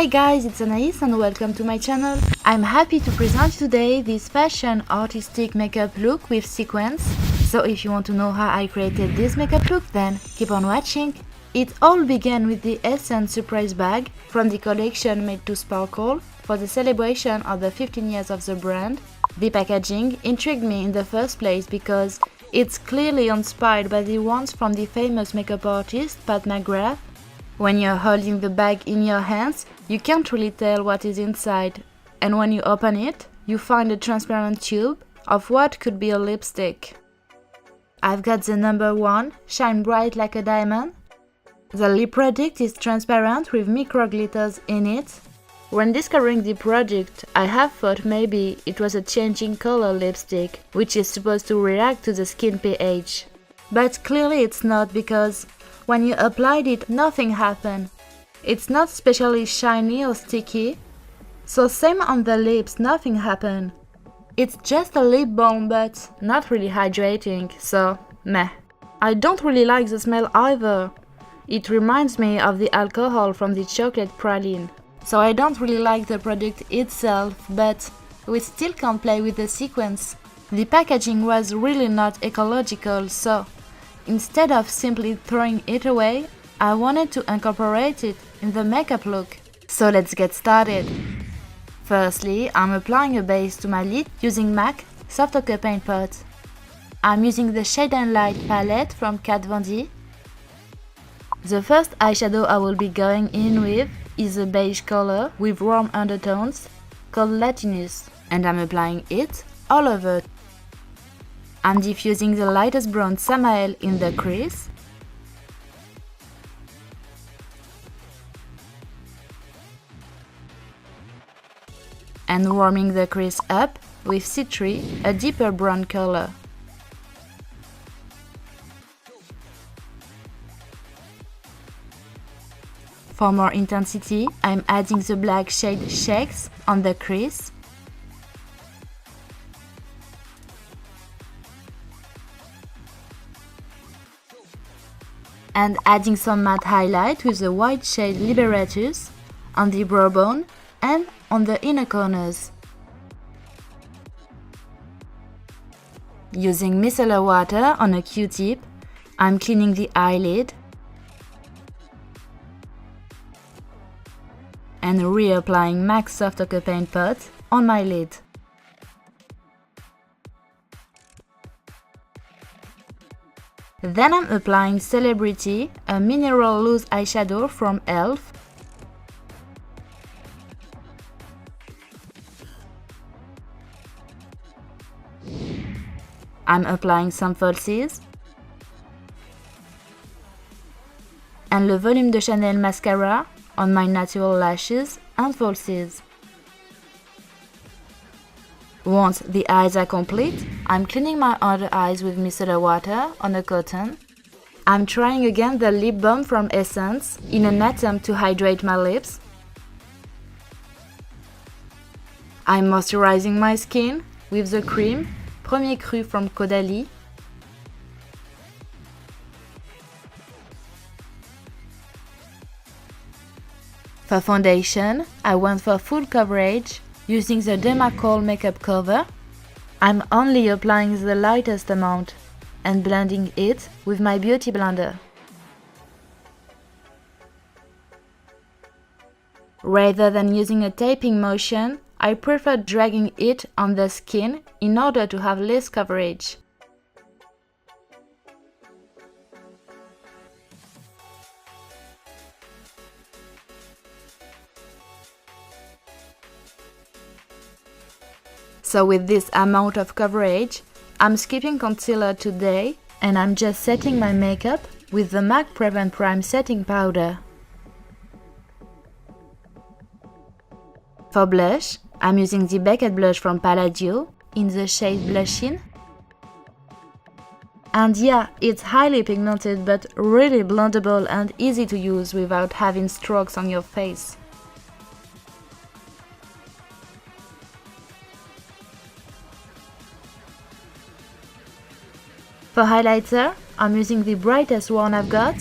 Hey guys, it's Anais and welcome to my channel. I'm happy to present today this fashion artistic makeup look with sequins. So if you want to know how I created this makeup look, then keep on watching. It all began with the Essence surprise bag from the collection Made to Sparkle for the celebration of the 15 years of the brand. The packaging intrigued me in the first place because it's clearly inspired by the ones from the famous makeup artist Pat McGrath. When you're holding the bag in your hands, you can't really tell what is inside, and when you open it, you find a transparent tube of what could be a lipstick. I've got the number 1, Shine Bright Like a Diamond. The lip product is transparent with micro glitters in it. When discovering the product, I have thought maybe it was a changing color lipstick, which is supposed to react to the skin pH. But clearly it's not, because when you applied it, nothing happened. It's not especially shiny or sticky, so same on the lips, nothing happened. It's just a lip balm but not really hydrating, so meh. I don't really like the smell either. It reminds me of the alcohol from the chocolate praline. So I don't really like the product itself, but we still can play with the sequins. The packaging was really not ecological, so instead of simply throwing it away, I wanted to incorporate it in the makeup look. So let's get started. Firstly, I'm applying a base to my lid using MAC Soft Ochre Paint Pot. I'm using the Shade&Light Palette from Kat Von D. The first eyeshadow I will be going in with is a beige color with warm undertones called Latinus, and I'm applying it all over. I'm diffusing the lightest brown Samael in the crease. And warming the crease up with C3, a deeper brown color. For more intensity, I'm adding the black shade Shakes on the crease. And adding some matte highlight with the white shade Liberatus on the brow bone and on the inner corners. Using micellar water on a Q-tip, I'm cleaning the eyelid and reapplying MAC Soft Ochre Paint Pot on my lid. Then I'm applying Celebrity, a mineral loose eyeshadow from e.l.f. I'm applying some falsies and Le Volume de Chanel mascara on my natural lashes and falsies. Once the eyes are complete, I'm cleaning my other eyes with micellar water on a cotton. I'm trying again the lip balm from Essence in an attempt to hydrate my lips. I'm moisturizing my skin with the cream Premier Cru from Caudalie. For foundation, I went for full coverage using the Dermacol makeup cover. I'm only applying the lightest amount and blending it with my beauty blender. Rather than using a taping motion, I prefer dragging it on the skin in order to have less coverage. So with this amount of coverage, I'm skipping concealer today and I'm just setting my makeup with the MAC Prep+Prime setting powder. For blush, I'm using the Beckett blush from Palladio in the shade Blushin. And yeah, it's highly pigmented but really blendable and easy to use without having strokes on your face. For highlighter, I'm using the brightest one I've got,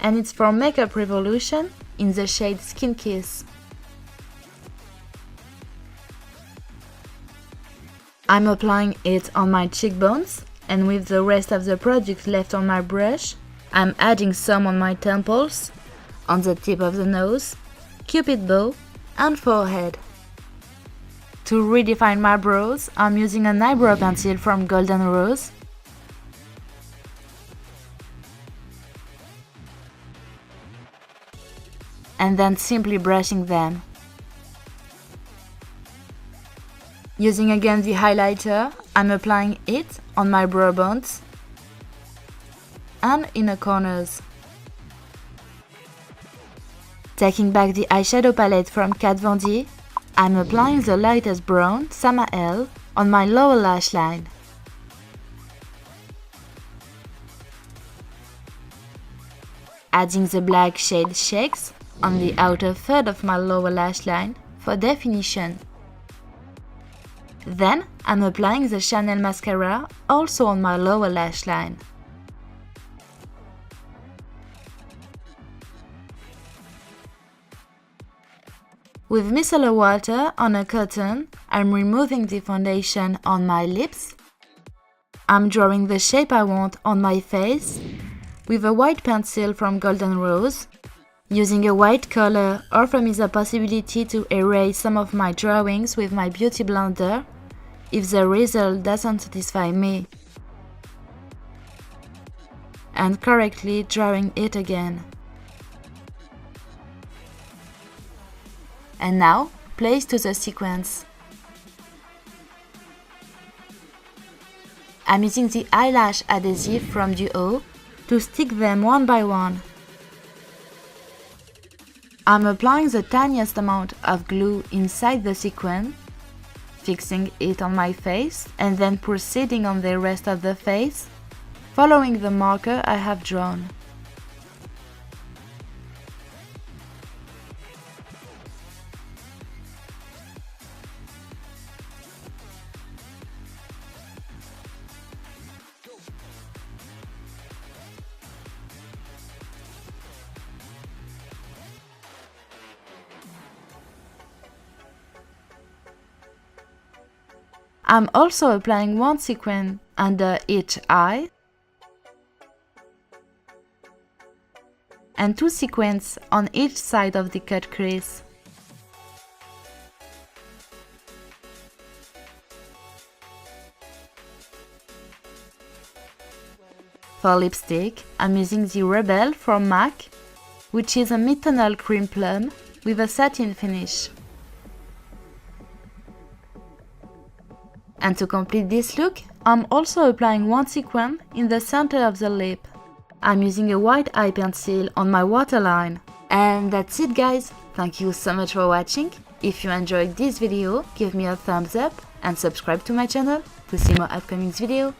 and it's from Makeup Revolution in the shade Skin Kiss. I'm applying it on my cheekbones, and with the rest of the product left on my brush, I'm adding some on my temples, on the tip of the nose, cupid bow, and forehead. To redefine my brows, I'm using an eyebrow pencil from Golden Rose. And then simply brushing them. Using again the highlighter, I'm applying it on my brow bones and inner corners. Taking back the eyeshadow palette from Kat Von D, I'm applying the lightest brown, Samael, on my lower lash line. Adding the black shade Shakes on the outer third of my lower lash line for definition. Then I'm applying the Chanel mascara also on my lower lash line. With micellar water on a cotton, I'm removing the foundation on my lips. I'm drawing the shape I want on my face with a white pencil from Golden Rose. Using a white color offers me the possibility to erase some of my drawings with my beauty blender if the result doesn't satisfy me, and correctly drawing it again. And now, place to the sequins. I'm using the Eyelash Adhesive from Duo to stick them one by one. I'm applying the tiniest amount of glue inside the sequin, fixing it on my face and then proceeding on the rest of the face, following the marker I have drawn. I'm also applying one sequin under each eye and two sequins on each side of the cut crease. For lipstick, I'm using the Rebel from MAC, which is a mid-tonal cream plum with a satin finish. And to complete this look, I'm also applying one sequin in the center of the lip. I'm using a white eye pencil on my waterline. And that's it guys, thank you so much for watching. If you enjoyed this video, give me a thumbs up and subscribe to my channel to see more upcoming videos.